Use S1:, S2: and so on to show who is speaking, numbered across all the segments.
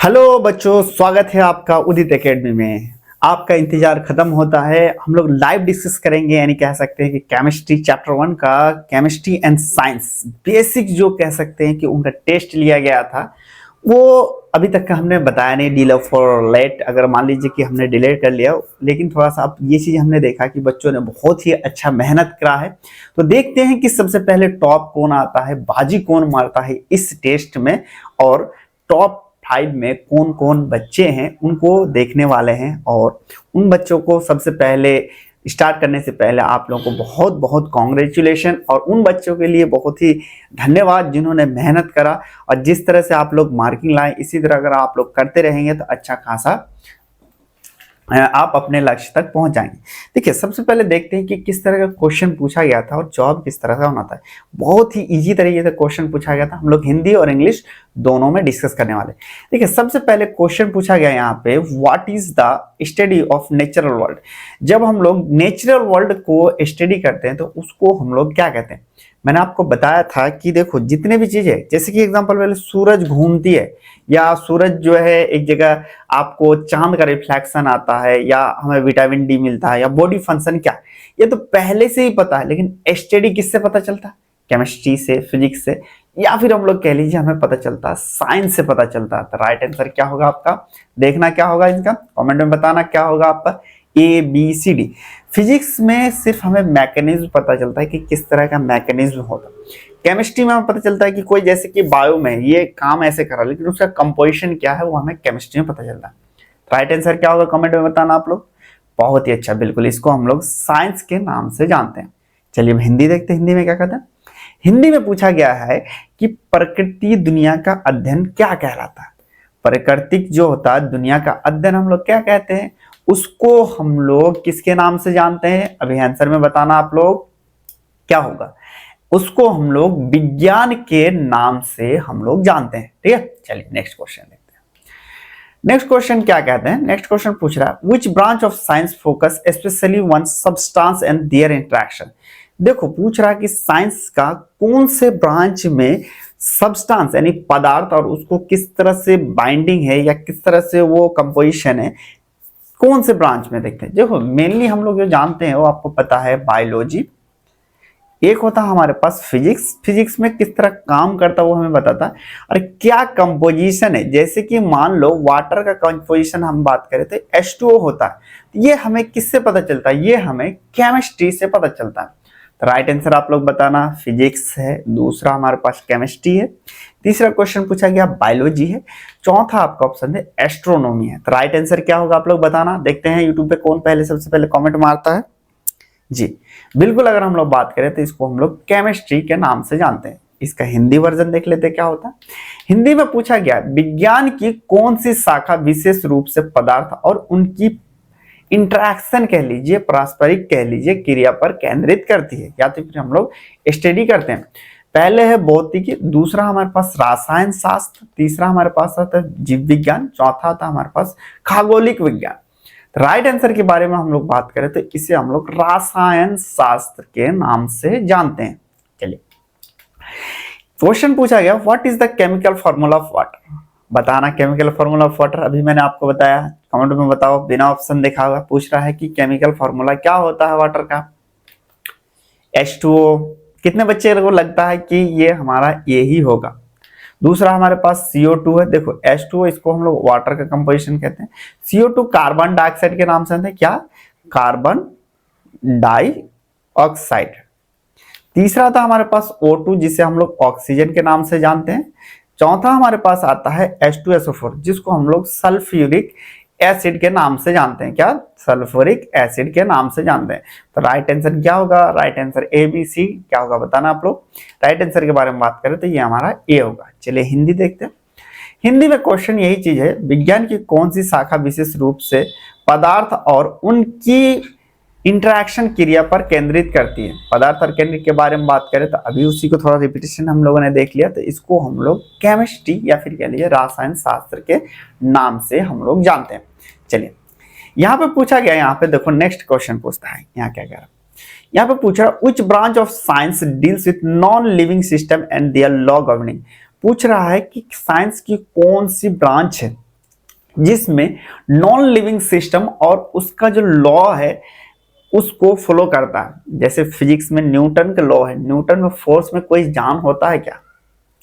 S1: Hello बच्चों, स्वागत है आपका उदित एकेडमी में। आपका इंतजार खत्म होता है। हम लोग लाइव डिस्कस करेंगे, यानी कह सकते हैं कि केमिस्ट्री चैप्टर 1 का केमिस्ट्री एंड साइंस बेसिक जो कह सकते हैं कि उनका टेस्ट लिया गया था, वो अभी तक का हमने बताया नहीं। डिले फॉर लेट, अगर मान लीजिए कि हमने डिले कर लिया, लेकिन थोड़ा सा अब ये चीज हमने देखा कि बच्चों ने बहुत ही अच्छा मेहनत करा है। तो देखते हैं कि सबसे पहले टॉप कौन आता है, बाजी कौन मारता है इस टेस्ट में, और टॉप 5 में कौन कौन बच्चे हैं उनको देखने वाले हैं। और उन बच्चों को सबसे पहले स्टार्ट करने से पहले आप लोगों को बहुत बहुत कॉन्ग्रेचुलेशन, और उन बच्चों के लिए बहुत ही धन्यवाद जिन्होंने मेहनत करा। और जिस तरह से आप लोग मार्किंग लाए, इसी तरह अगर आप लोग करते रहेंगे तो अच्छा खासा आप अपने लक्ष्य तक पहुंच जाएंगे। देखिए, सबसे पहले देखते हैं कि किस तरह का क्वेश्चन पूछा गया था और जवाब किस तरह का होना था। बहुत ही इजी तरीके से क्वेश्चन पूछा गया था। हम लोग हिंदी और इंग्लिश दोनों में डिस्कस करने वाले। देखिए, सबसे पहले क्वेश्चन पूछा गया यहाँ पे, what is the study of natural world. जब हम लोग नेचुरल वर्ल्ड को स्टडी करते हैं तो उसको हम लोग क्या कहते हैं। मैंने आपको बताया था कि देखो, जितने भी चीजें, जैसे कि एग्जांपल पहले सूरज घूमती है, या सूरज जो है एक जगह, आपको चांद का रिफ्लेक्शन आता है, या हमें विटामिन डी मिलता है, या बॉडी फंक्शन क्या, ये तो पहले से ही पता है। लेकिन स्टडी किससे पता चलता है? केमिस्ट्री से, फिजिक्स से, या फिर हम लोग कह लीजिए हमें पता चलता है साइंस से पता चलता है। तो राइट आंसर क्या होगा आपका? देखना क्या होगा इनका, कमेंट में बताना क्या होगा आपका। A B C D. Physics में सिर्फ हमें मैकेनिज्म पता चलता है कि किस तरह का मैकेनिज्म होता है। केमिस्ट्री में हमें पता चलता है कि कोई, जैसे कि बायो में ये काम ऐसे कर रहा है, लेकिन उसका कंपोजिशन क्या है वो हमें केमिस्ट्री में पता चलता है। राइट आंसर क्या होगा कमेंट में बताना आप लोग। बहुत ही अच्छा, बिल्कुल, इसको हम लोग साइंस के नाम से जानते हैं। चलिए अब हिंदी देखते हैं, हिंदी में क्या कहते हैं। हिंदी में पूछा गया है कि प्रकृति दुनिया का अध्ययन क्या कहलाता है। प्राकृतिक जो होता है दुनिया का अध्ययन हम लोग क्या कहते हैं, उसको हम लोग किसके नाम से जानते हैं? अभी आंसर में बताना आप लोग क्या होगा। उसको हम लोग विज्ञान के नाम से हम लोग जानते हैं। ठीक है, चलिए नेक्स्ट क्वेश्चन देखते हैं। नेक्स्ट क्वेश्चन क्या कहते हैं? नेक्स्ट क्वेश्चन पूछ रहा है, which branch of science focus specially one substance and there interaction. देखो, पूछ रहा है कि साइंस का कौन से ब्रांच में सब्सटेंस यानी पदार्थ और उसको किस तरह से बाइंडिंग है, या किस तरह से वो कंपोजिशन है, कौन से ब्रांच में देखते हैं। देखो, मेनली हम लोग जो जानते हैं वो आपको पता है बायोलॉजी, एक होता है हमारे पास फिजिक्स। फिजिक्स में किस तरह काम करता है वो हमें बताता है, और क्या कंपोजिशन है। जैसे कि मान लो वाटर का कंपोजिशन हम बात करें तो H2O होता है, ये हमें किससे पता चलता है? ये हमें केमिस्ट्री से पता चलता है। तो राइट आंसर आप लोग बताना, फिजिक्स है, दूसरा हमारे पास केमिस्ट्री है, तीसरा क्वेश्चन पूछा गया बायोलॉजी है, चौथा आपका ऑप्शन है एस्ट्रोनॉमी है। तो राइट आंसर क्या होगा आप लोग बताना। देखते हैं यूट्यूब पे कौन पहले सबसे पहले कमेंट मारता है जी। बिल्कुल, अगर हम लोग बात करें तो इसको हम लोग केमिस्ट्री के नाम से जानते हैं। इसका हिंदी वर्जन देख लेते हैं क्या होता है। हिंदी में पूछा गया, विज्ञान की कौन सी शाखा विशेष रूप से पदार्थ और उनकी इंटरेक्शन कह लीजिए, पारस्परिक कह लीजिए, क्रिया पर केंद्रित करती है, या तो फिर हम लोग स्टडी करते हैं। पहले है भौतिकी, दूसरा हमारे पास रसायन शास्त्र, तीसरा हमारे पास आता है जीव विज्ञान, चौथा आता है हमारे पास खगोलिक विज्ञान। राइट आंसर के बारे में हम लोग बात करें तो इसे हम लोग रसायन शास्त्र के नाम से जानते हैं। चलिए, क्वेश्चन पूछा गया, what is the chemical formula of water. बताना केमिकल फॉर्मूला ऑफ वाटर। अभी मैंने आपको बताया, कमेंट में बताओ, बिना ऑप्शन देखा होगा। पूछ रहा है कि केमिकल फॉर्मूला क्या होता है वाटर का। H2O। कितने बच्चे को लगता है कि ये हमारा ये ही होगा। दूसरा हमारे पास CO2 है। देखो, H2O इसको हम लोग वाटर का कंपोजिशन कहते हैं। CO2 कार्बन डाइऑक्साइड के नाम से है, क्या? Carbon dioxide. तीसरा था हमारे पास O2 जिसे हम लोग ऑक्सीजन के नाम से जानते हैं। चौथा हमारे पास आता है H2SO4 जिसको हम लोग सल्फ्यूरिक एसिड के नाम से जानते हैं। क्या? सल्फ्यूरिक एसिड के नाम से जानते हैं। तो राइट आंसर क्या होगा? राइट आंसर ABC क्या होगा बताना आप लोग। राइट आंसर के बारे में बात करें तो ये हमारा A होगा। चलिए हिंदी देखते हैं। हिंदी में क्वेश्चन यही चीज है, विज्ञान की कौन सी शाखा विशेष रूप से पदार्थ और उनकी इंटरेक्शन क्रिया पर केंद्रित करती है। पदार्थ और केंद्र के बारे में बात करें तो अभी उसी को थोड़ा रिपीटेशन हम लोगों ने देख लिया, तो इसको हम लोग केमिस्ट्री या फिर कह लीजिए रसायन शास्त्र के नाम से हम लोग जानते हैं। चलिए, यहाँ पे पूछा गया, यहाँ पे देखो नेक्स्ट क्वेश्चन पूछता है, यहाँ क्या कह रहा है, यहाँ पे पूछ रहा है which branch of science deals with non living system and their law governing. पूछ रहा है कि साइंस की कौन सी ब्रांच है जिसमें नॉन लिविंग सिस्टम और उसका जो लॉ है उसको फॉलो करता है। जैसे फिजिक्स में न्यूटन का लॉ है, न्यूटन में फोर्स में कोई जान होता है क्या?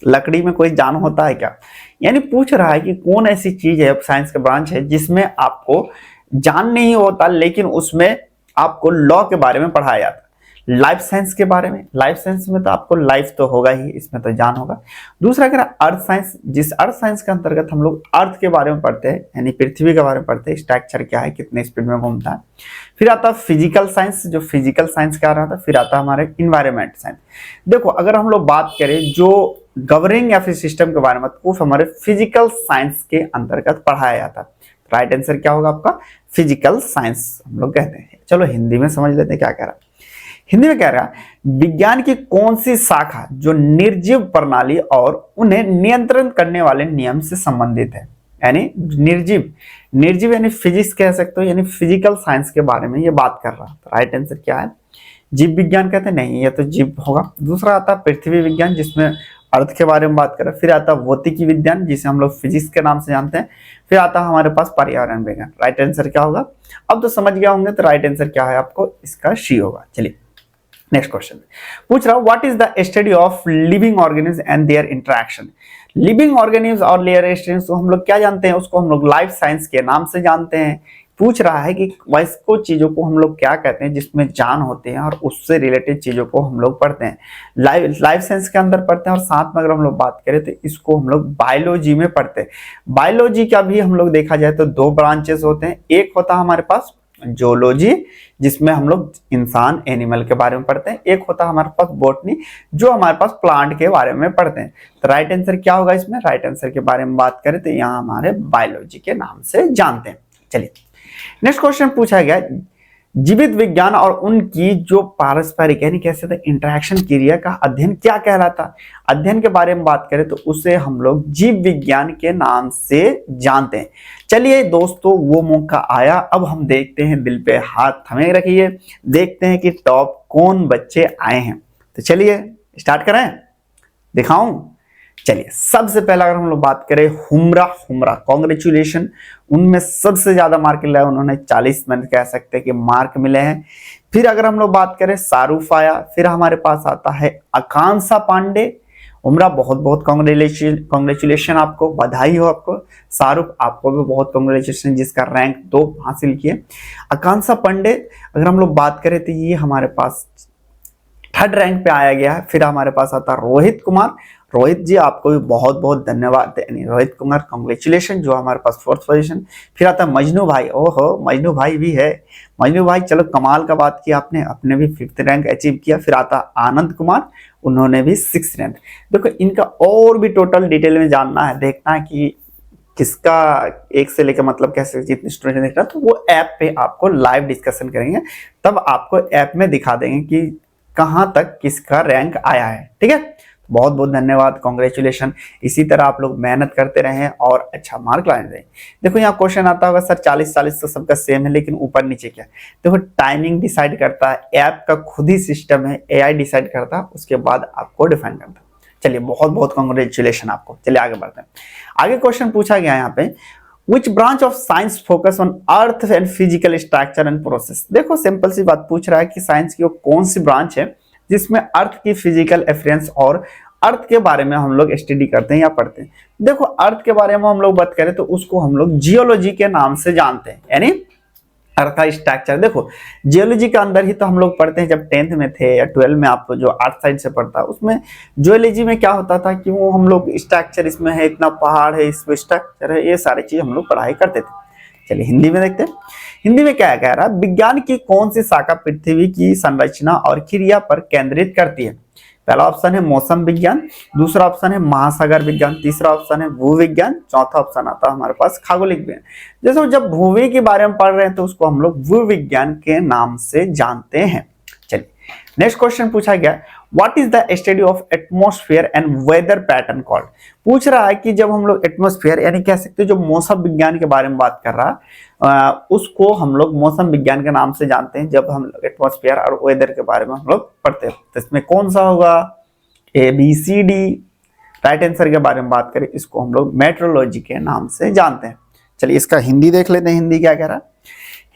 S1: लकड़ी में कोई जान होता है क्या? यानी पूछ रहा है कि कौन ऐसी चीज है, साइंस का ब्रांच है, जिसमें आपको जान नहीं होता लेकिन उसमें आपको लॉ के बारे में पढ़ाया जाता है। लाइफ साइंस के बारे में, लाइफ साइंस में तो आपको लाइफ तो होगा ही, इसमें तो जान होगा। दूसरा कह रहा अर्थ साइंस, जिस अर्थ साइंस के अंतर्गत हम लोग अर्थ के बारे में पढ़ते हैं, यानी पृथ्वी के बारे में पढ़ते हैं, स्ट्रक्चर क्या है, कितने स्पीड में घूमता है। फिर आता है फिजिकल साइंस, जो फिजिकल साइंस का रहा था। फिर आता है हमारे इन्वायरमेंट साइंस। देखो अगर हम लोग बात करें जो गवर्निंग या फिर सिस्टम के बारे में, तो हमारे फिजिकल साइंस के अंतर्गत पढ़ाया जाता है। राइट आंसर क्या होगा आपका? फिजिकल साइंस हम लोग कहते हैं। चलो हिंदी में समझ लेते हैं क्या कह रहा है। हिंदी में कह रहा है विज्ञान की कौन सी शाखा जो निर्जीव प्रणाली और उन्हें नियंत्रण करने वाले नियम से संबंधित है। यानी निर्जीव, निर्जीव यानी फिजिक्स कह सकते हो, यानी फिजिकल साइंस के बारे में ये बात कर रहा है। तो राइट आंसर क्या है? जीव विज्ञान कहते हैं, नहीं ये तो जीव होगा। दूसरा आता है पृथ्वी विज्ञान, जिसमें अर्थ के बारे में बात कर रहा है। फिर आता है भौतिकी विज्ञान, जिसे हम लोग फिजिक्स के नाम से जानते हैं। फिर आता है हमारे पास पर्यावरण विज्ञान। राइट आंसर क्या होगा? अब तो समझ गया होंगे, तो राइट आंसर क्या है आपको इसका? सी होगा। चलिए नेक्स्ट क्वेश्चन पूछ रहा हूं, what is the study of living organism and there interaction. Living organism और लेयर स्टेज को हम लोग क्या जानते हैं? उसको हम लोग लाइफ साइंस के नाम से जानते हैं। पूछ रहा है कि वैसे चीजों को हम लोग क्या कहते हैं जिसमें जान होते हैं, और उससे रिलेटेड चीजों को हम लोग पढ़ते हैं, लाइफ साइंस के अंदर पढ़ते हैं। और साथ में अगर हम लोग बात करें तो इसको हम लोग बायोलॉजी में पढ़ते हैं। बायोलॉजी का भी हम लोग देखा जाए तो दो ब्रांचेस होते हैं। एक होता है हमारे पास जोलॉजी, जिसमें हम लोग इंसान एनिमल के बारे में पढ़ते हैं। एक होता है हमारे पास बॉटनी, जो हमारे पास प्लांट के बारे में पढ़ते हैं। तो राइट आंसर क्या होगा इसमें? राइट आंसर के बारे में बात करें तो यहाँ हमारे बायोलॉजी के नाम से जानते हैं। चलिए नेक्स्ट क्वेश्चन पूछा गया, जीवित विज्ञान और उनकी जो पारस्परिक यानी कैसे थे इंटरेक्शन क्रिया का अध्ययन क्या कहलाता? अध्ययन के बारे में बात करें तो उसे हम लोग जीव विज्ञान के नाम से जानते हैं। चलिए दोस्तों वो मौका आया, अब हम देखते हैं, दिल पे हाथ थमे रखिए, देखते हैं कि टॉप कौन बच्चे आए हैं। तो चलिए स्टार्ट करें, दिखाऊं? चलिए सबसे पहला अगर हम लोग बात करें हुमरा कॉन्ग्रेचुलेशन, उनमें सबसे ज्यादा मार्क मिला है, उन्होंने 40 में कह सकते हैं कि मार्क मिले हैं। फिर अगर हम लोग बात करें शाहरुख आया, फिर हमारे पास आता है आकांक्षा पांडे। हुमरा बहुत बहुत कॉन्ग्रेचुलेशन आपको, बधाई हो आपको। शाहरुख आपको भी बहुत कॉन्ग्रेचुलेशन जिसका रैंक 2 हासिल किए। आकांक्षा पांडे अगर हम लोग बात करें तो ये हमारे पास 3rd रैंक पे आया गया है। फिर हमारे पास आता है रोहित कुमार। रोहित जी आपको भी बहुत बहुत धन्यवाद, रोहित कुमार कॉन्ग्रेचुलेशन जो हमारे पास 4th पोजीशन। फिर आता है मजनू भाई, ओहो मजनू भाई भी है, मजनू भाई चलो कमाल का बात किया आपने, अपने भी 5th रैंक अचीव किया। फिर आता आनंद कुमार, उन्होंने भी 6th रैंक। देखो इनका और भी टोटल डिटेल में जानना है, देखना है कि किसका एक से लेकर मतलब कैसे जितने स्टूडेंट देख रहा है, तो वो ऐप पे आपको लाइव डिस्कशन करेंगे, तब आपको ऐप में दिखा देंगे कि कहां तक किसका रैंक आया है। ठीक है, बहुत बहुत धन्यवाद, कॉन्ग्रेचुलेशन। इसी तरह आप लोग मेहनत करते रहें और अच्छा मार्क लाने दें। देखो यहाँ क्वेश्चन आता होगा सर 40-40 तो सबका सेम है, लेकिन ऊपर नीचे क्या? देखो टाइमिंग डिसाइड करता है, ऐप का खुद ही सिस्टम है, एआई डिसाइड करता है, उसके बाद आपको डिफाइन करता है। चलिए बहुत बहुत कॉन्ग्रेचुलेशन आपको। चलिए आगे बढ़ते हैं। आगे क्वेश्चन पूछा गया यहाँ पे, Which branch of science focus on earth and physical structure and process? देखो सिंपल सी बात पूछ रहा है कि साइंस की वो कौन सी ब्रांच है जिसमें अर्थ की फिजिकल एफरेंस और अर्थ के बारे में हम लोग स्टडी करते हैं या पढ़ते हैं। देखो अर्थ के बारे में हम लोग बात करें तो उसको हम लोग जियोलॉजी के नाम से जानते हैं, यानी अर्थ का स्ट्रक्चर। देखो जियोलॉजी के अंदर ही तो हम लोग पढ़ते हैं, जब 10th में थे या 12 में आपको जो अर्थ साइड से पढ़ता है, उसमें जियोलॉजी में क्या होता था कि वो हम लोग स्ट्रक्चर इसमें है, इतना पहाड़ है, इसमें स्ट्रक्चर है, ये सारी चीज हम लोग पढ़ाई करते थे। चलिए हिंदी में देखते हैं, हिंदी में क्या कह रहा है, विज्ञान की कौन सी शाखा पृथ्वी की संरचना और क्रिया पर केंद्रित करती है? पहला ऑप्शन है मौसम विज्ञान, दूसरा ऑप्शन है महासागर विज्ञान, तीसरा ऑप्शन है भूविज्ञान, चौथा ऑप्शन आता है हमारे पास खगोलिक विज्ञान। जैसे जब भूवि के बारे में पढ़ रहे हैं तो उसको हम लोग भूविज्ञान के नाम से जानते हैं। चलिए नेक्स्ट क्वेश्चन पूछा गया, what is the study of atmosphere and weather pattern called? पूछ रहा है कि जब हम लोग एटमॉस्फेयर यानी कह सकते हैं जो मौसम विज्ञान के बारे में बात कर रहा है, उसको हम लोग मौसम विज्ञान के नाम से जानते हैं। जब हम लोग एटमॉस्फेयर और वेदर के बारे में हम लोग पढ़ते हैं तो इसमें कौन सा होगा? ABCD। राइट आंसर के बारे में बात करें, इसको हम लोग मेट्रोलॉजी के नाम से जानते हैं। चलिए इसका हिंदी देख लेते हैं, हिंदी क्या कह रहा है।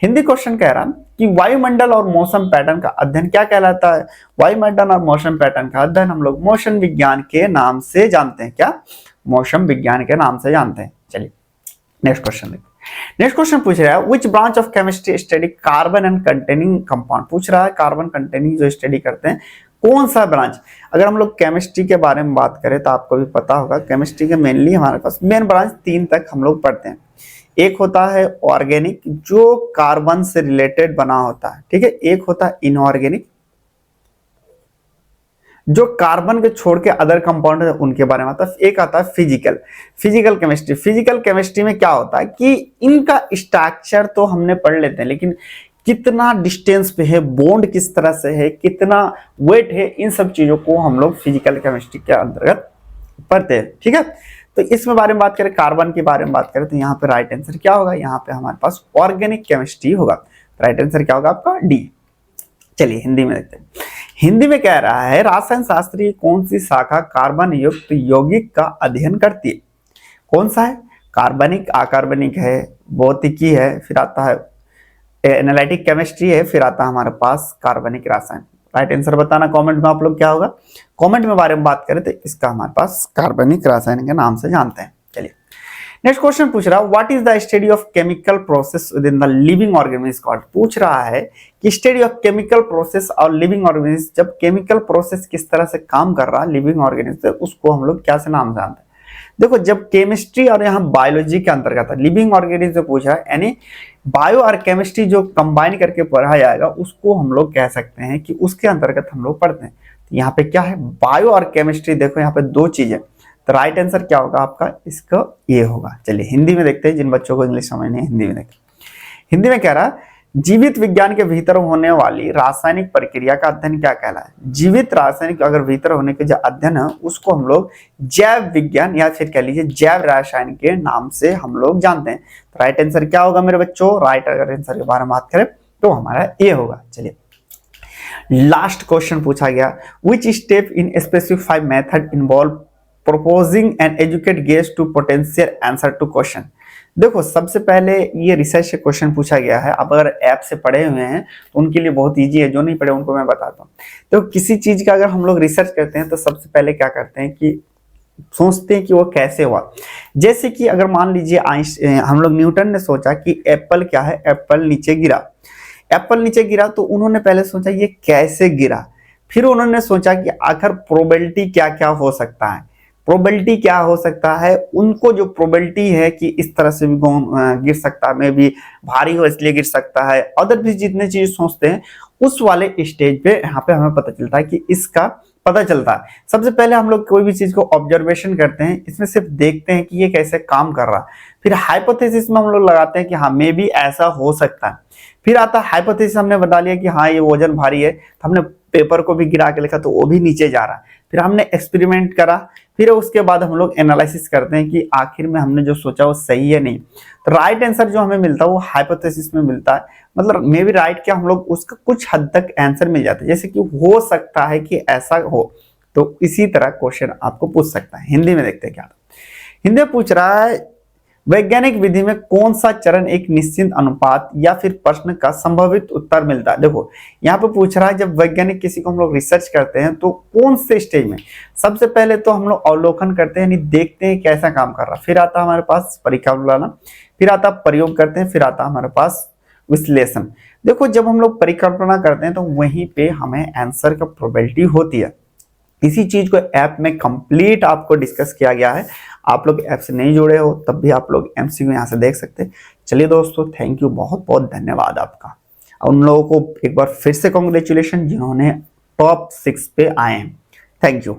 S1: हिंदी क्वेश्चन कह रहा कि वायुमंडल और मौसम पैटर्न का अध्ययन क्या कहलाता है। वायुमंडल और मौसम पैटर्न का अध्ययन हम लोग मौसम विज्ञान के नाम से जानते हैं। क्या? मौसम विज्ञान के नाम से जानते हैं। चलिए नेक्स्ट क्वेश्चन देखिए। नेक्स्ट क्वेश्चन पूछ रहा है which branch of chemistry study carbon and containing compound. पूछ रहा है कार्बन कंटेनिंग जो स्टडी करते हैं कौन सा ब्रांच। अगर हम लोग केमिस्ट्री के बारे में बात करें तो आपको भी पता होगा केमिस्ट्री के मेनली हमारे पास मेन ब्रांच 3 तक हम लोग पढ़ते हैं। एक होता है ऑर्गेनिक जो कार्बन से रिलेटेड बना होता है, ठीक है। एक होता है इनऑर्गेनिक जो कार्बन के छोड़ के अदर कंपाउंड है उनके बारे में आता है। एक आता है फिजिकल केमिस्ट्री। फिजिकल केमिस्ट्री में क्या होता है कि इनका स्ट्रक्चर तो हमने पढ़ लेते हैं लेकिन कितना डिस्टेंस पे है, बॉन्ड किस तरह से है, कितना वेट है, इन सब चीजों को हम लोग फिजिकल केमिस्ट्री के अंतर्गत पढ़ते हैं, ठीक है। तो इसमें बारे में बात करें, कार्बन के बारे में बात करें तो यहाँ पे राइट आंसर क्या होगा, यहाँ पे हमारे पास ऑर्गेनिक केमिस्ट्री होगा। राइट आंसर क्या होगा आपका? डी। चलिए हिंदी में देखते हैं। हिंदी में कह रहा है रसायन शास्त्र की कौन सी शाखा कार्बन युक्त यौगिक का अध्ययन करती है। कौन सा है? कार्बनिक, अकार्बनिक है, भौतिकी है, फिर आता है एनालिटिक केमिस्ट्री है, फिर आता है हमारे पास कार्बनिक रसायन। राइट आंसर बताना कमेंट में आप लोग क्या होगा। कमेंट में बारे में बात करें तो इसका हमारे पास कार्बनिक रसायन के नाम से जानते हैं। चलिए नेक्स्ट क्वेश्चन पूछ रहा है what is the study of chemical process with in the living organism called. पूछ रहा है कि स्टडी ऑफ केमिकल प्रोसेस और लिविंग ऑर्गेनिज्म, जब केमिकल प्रोसेस किस तरह से काम कर रहा है लिविंग ऑर्गेनिज्म, उसको हम लोग क्या से नाम जानते हैं। देखो जब केमिस्ट्री और यहाँ बायोलॉजी के अंतर्गत है, लिविंग ऑर्गेनिज्म पूछा है यानी बायो और केमिस्ट्री जो कंबाइन करके पढ़ा जाएगा उसको हम लोग कह सकते हैं कि उसके अंतर्गत हम लोग पढ़ते हैं। तो यहाँ पे क्या है, बायो और केमिस्ट्री। देखो यहाँ पे 2 चीजें, तो राइट आंसर क्या होगा आपका, इसका ये होगा। चलिए हिंदी में देखते हैं, जिन बच्चों को इंग्लिश समझ नहीं हिंदी में देखते। हिंदी में कह रहा है जीवित विज्ञान के भीतर होने वाली रासायनिक प्रक्रिया का अध्ययन क्या कहला है। जीवित रासायनिक अगर भीतर होने के जो अध्ययन है उसको हम लोग जैव विज्ञान या फिर कह लीजिए जैव रसायन के नाम से हम लोग जानते हैं। तो राइट आंसर क्या होगा मेरे बच्चों, राइट अगर आंसर के बारे में बात करें तो हमारा ये होगा। चलिए लास्ट क्वेश्चन पूछा गया which step in specified method involve proposing and educate guest to potential answer to question. देखो सबसे पहले ये रिसर्च से क्वेश्चन पूछा गया है। अब अगर ऐप से पढ़े हुए हैं तो उनके लिए बहुत इजी है, जो नहीं पढ़े उनको मैं बताता हूँ। तो किसी चीज का अगर हम लोग रिसर्च करते हैं तो सबसे पहले क्या करते हैं कि सोचते हैं कि वो कैसे हुआ। जैसे कि अगर मान लीजिए हम लोग न्यूटन ने सोचा कि एप्पल क्या है, एप्पल नीचे गिरा। एप्पल नीचे गिरा तो उन्होंने पहले सोचा ये कैसे गिरा, फिर उन्होंने सोचा कि आखिर प्रोबेबिलिटी क्या क्या हो सकता है, प्रोबेबिलिटी क्या हो सकता है। उनको जो प्रोबेबिलिटी है कि इस तरह से भी गिर सकता है, मे भी भारी हो इसलिए गिर सकता है, अदर भी जितने चीज सोचते हैं उस वाले स्टेज पे यहाँ पे हमें पता चलता है कि इसका पता चलता है। सबसे पहले हम लोग कोई भी चीज को ऑब्जर्वेशन करते हैं, इसमें सिर्फ देखते हैं कि ये कैसे काम कर रहा है। फिर हाइपोथेसिस में हम लोग लगाते हैं कि हाँ मे भी ऐसा हो सकता है। फिर आता है हाइपोथेसिस, हमने बता लिया कि हाँ ये वजन भारी है, तो हमने पेपर को भी गिरा के लिखा तो वो भी नीचे जा रहा है। फिर हमने एक्सपेरिमेंट करा, फिर उसके बाद हम लोग एनालिसिस करते हैं कि आखिर में हमने जो सोचा वो सही है नहीं। तो राइट आंसर जो हमें मिलता है वो हाइपोथेसिस में मिलता है, मतलब मे बी राइट क्या हम लोग उसका कुछ हद तक आंसर मिल जाता है, जैसे कि हो सकता है कि ऐसा हो। तो इसी तरह क्वेश्चन आपको पूछ सकता है। हिंदी में देखते हैं क्या हिंदी में पूछ रहा है वैज्ञानिक विधि में कौन सा चरण एक निश्चित अनुपात या फिर प्रश्न का संभावित उत्तर मिलता है। देखो यहाँ पे पूछ रहा है जब वैज्ञानिक किसी को हम लोग रिसर्च करते हैं तो कौन से स्टेज में, सबसे पहले तो हम लोग अवलोकन करते हैं यानी देखते हैं कैसा काम कर रहा है, फिर आता हमारे पास परीक्षा बुलाना, फिर आता प्रयोग करते हैं, फिर आता हमारे पास विश्लेषण। देखो जब हम लोग परिकल्पना करते हैं तो वहीं पे हमें आंसर का प्रोबेबिलिटी होती है। इसी चीज को ऐप में कंप्लीट आपको डिस्कस किया गया है। आप लोग ऐप से नहीं जुड़े हो तब भी आप लोग एमसीक्यू यहाँ से देख सकते हैं। चलिए दोस्तों थैंक यू, बहुत बहुत धन्यवाद आपका। उन लोगों को एक बार फिर से कॉन्ग्रेचुलेशन जिन्होंने टॉप 6 पे आए हैं। Thank you.